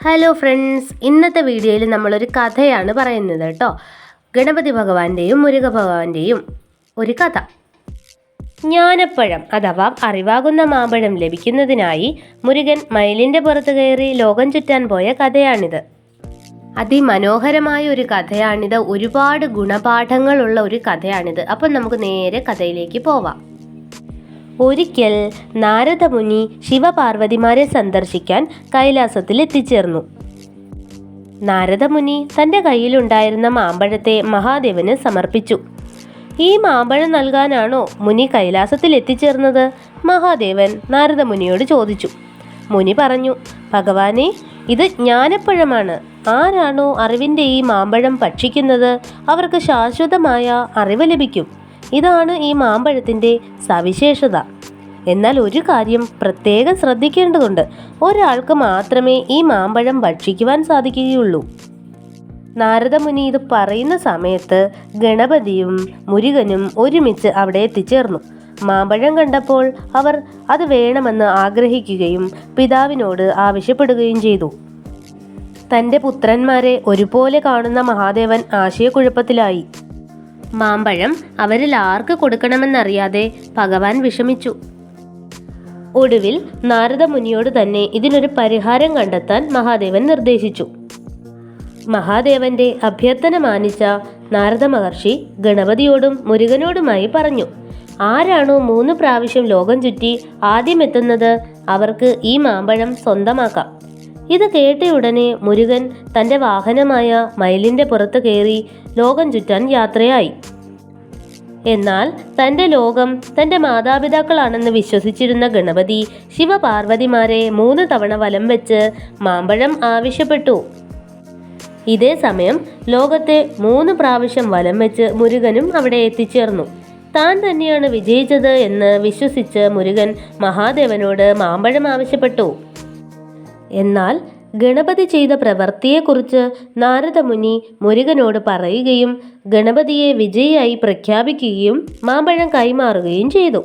Hello friends, ഇന്നത്തെ വീഡിയോയിൽ നമ്മളൊരു കഥയാണ് പറയുന്നത് കേട്ടോ. ഗണപതി ഭഗവാന്റെയും മുരുക ഭഗവാന്റെയും ഒരു കഥ. ജ്ഞാനപ്പഴം അഥവാ അറിവാകുന്ന മാമ്പഴം ലഭിക്കുന്നതിനായി മുരുകൻ മയിലിൻ്റെ പുറത്ത് കയറി ലോകം ചുറ്റാൻ പോയ കഥയാണിത്. അതിമനോഹരമായ ഒരു കഥയാണിത്. ഒരുപാട് ഗുണപാഠങ്ങളുള്ള ഒരു കഥയാണിത്. അപ്പം നമുക്ക് നേരെ കഥയിലേക്ക് പോവാം. ഒരിക്കൽ നാരദമുനി ശിവപാർവതിമാരെ സന്ദർശിക്കാൻ കൈലാസത്തിൽ എത്തിച്ചേർന്നു. നാരദമുനി തൻ്റെ കയ്യിലുണ്ടായിരുന്ന മാമ്പഴത്തെ മഹാദേവന് സമർപ്പിച്ചു. ഈ മാമ്പഴം നൽകാനാണോ മുനി കൈലാസത്തിൽ എത്തിച്ചേർന്നത്? മഹാദേവൻ നാരദമുനിയോട് ചോദിച്ചു. മുനി പറഞ്ഞു, ഭഗവാനെ, ഇത് ജ്ഞാനപ്പഴമാണ്. ആരാണോ അറിവിൻ്റെ ഈ മാമ്പഴം ഭക്ഷിക്കുന്നത് അവർക്ക് ശാശ്വതമായ അറിവ് ലഭിക്കും. ഇതാണ് ഈ മാമ്പഴത്തിൻ്റെ സവിശേഷത. എന്നാൽ ഒരു കാര്യം പ്രത്യേകം ശ്രദ്ധിക്കേണ്ടതുണ്ട്. ഒരാൾക്ക് മാത്രമേ ഈ മാമ്പഴം ഭക്ഷിക്കുവാൻ സാധിക്കുകയുള്ളൂ. നാരദമുനി ഇത് പറയുന്ന സമയത്ത് ഗണപതിയും മുരുകനും ഒരുമിച്ച് അവിടെ എത്തിച്ചേർന്നു. മാമ്പഴം കണ്ടപ്പോൾ അവർ അത് വേണമെന്ന് ആഗ്രഹിക്കുകയും പിതാവിനോട് ആവശ്യപ്പെടുകയും ചെയ്തു. തൻ്റെ പുത്രന്മാരെ ഒരുപോലെ കാണുന്ന മഹാദേവൻ ആശയക്കുഴപ്പത്തിലായി. മാമ്പഴം അവരിൽ ആർക്ക് കൊടുക്കണമെന്നറിയാതെ ഭഗവാൻ വിഷമിച്ചു. ഒടുവിൽ നാരദമുനിയോട് തന്നെ ഇതിനൊരു പരിഹാരം കണ്ടെത്താൻ മഹാദേവൻ നിർദ്ദേശിച്ചു. മഹാദേവന്റെ അഭ്യർത്ഥന മാനിച്ച നാരദ മഹർഷി ഗണപതിയോടും മുരുകനോടുമായി പറഞ്ഞു, ആരാണോ 3 പ്രാവശ്യം ലോകം ചുറ്റി ആദ്യം എത്തുന്നത് അവർക്ക് ഈ മാമ്പഴം സ്വന്തമാക്കാം. ഇത് കേട്ടയുടനെ മുരുകൻ തൻ്റെ വാഹനമായ മയിലിൻ്റെ പുറത്ത് കയറി ലോകം ചുറ്റാൻ യാത്രയായി. എന്നാൽ തൻ്റെ ലോകം തൻ്റെ മാതാപിതാക്കളാണെന്ന് വിശ്വസിച്ചിരുന്ന ഗണപതി ശിവപാർവതിമാരെ 3 തവണ വലം വെച്ച് മാമ്പഴം ആവശ്യപ്പെട്ടു. ഇതേ സമയം ലോകത്തെ 3 പ്രാവശ്യം വലം വെച്ച് മുരുകനും അവിടെ എത്തിച്ചേർന്നു. താൻ തന്നെയാണ് വിജയിച്ചത് എന്ന് വിശ്വസിച്ച് മുരുകൻ മഹാദേവനോട് മാമ്പഴം ആവശ്യപ്പെട്ടു. എന്നാൽ ഗണപതി ചെയ്ത പ്രവൃത്തിയെക്കുറിച്ച് നാരദമുനി മുരുകനോട് പറയുകയും ഗണപതിയെ വിജയിയായി പ്രഖ്യാപിക്കുകയും മാമ്പഴം കൈമാറുകയും ചെയ്തു.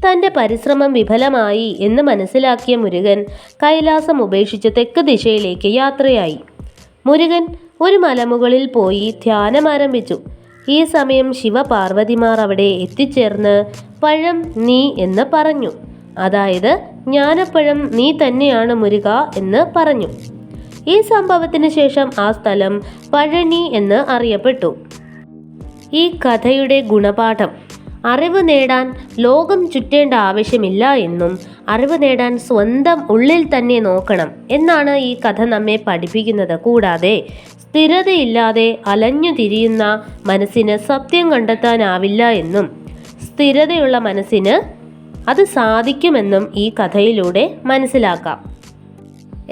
തൻ്റെ പരിശ്രമം വിഫലമായി എന്ന് മനസ്സിലാക്കിയ മുരുകൻ കൈലാസം ഉപേക്ഷിച്ച് തെക്ക് ദിശയിലേക്ക് യാത്രയായി. മുരുകൻ ഒരു മലമുകളിൽ പോയി ധ്യാനം ആരംഭിച്ചു. ഈ സമയം ശിവപാർവതിമാർ അവിടെ എത്തിച്ചേർന്ന് പഴം നീ എന്ന് പറഞ്ഞു. അതായത് ജ്ഞാനപ്പഴം നീ തന്നെയാണ് മുരുക എന്ന് പറഞ്ഞു. ഈ സംഭവത്തിന് ശേഷം ആ സ്ഥലം പഴനി എന്ന് അറിയപ്പെട്ടു. ഈ കഥയുടെ ഗുണപാഠം: അറിവ് നേടാൻ ലോകം ചുറ്റേണ്ട ആവശ്യമില്ല എന്നും അറിവ് നേടാൻ സ്വന്തം ഉള്ളിൽ തന്നെ നോക്കണം എന്നാണ് ഈ കഥ നമ്മെ പഠിപ്പിക്കുന്നത്. കൂടാതെ സ്ഥിരതയില്ലാതെ അലഞ്ഞു തിരിയുന്ന മനസ്സിന് സത്യം കണ്ടെത്താനാവില്ല എന്നും സ്ഥിരതയുള്ള മനസ്സിന് അത് സാധിക്കുമെന്നും ഈ കഥയിലൂടെ മനസ്സിലാക്കാം.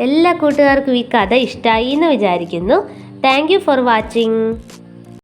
എല്ലാ കൂട്ടുകാർക്കും ഈ കഥ ഇഷ്ടമായി എന്ന് വിചാരിക്കുന്നു. Thank you for watching.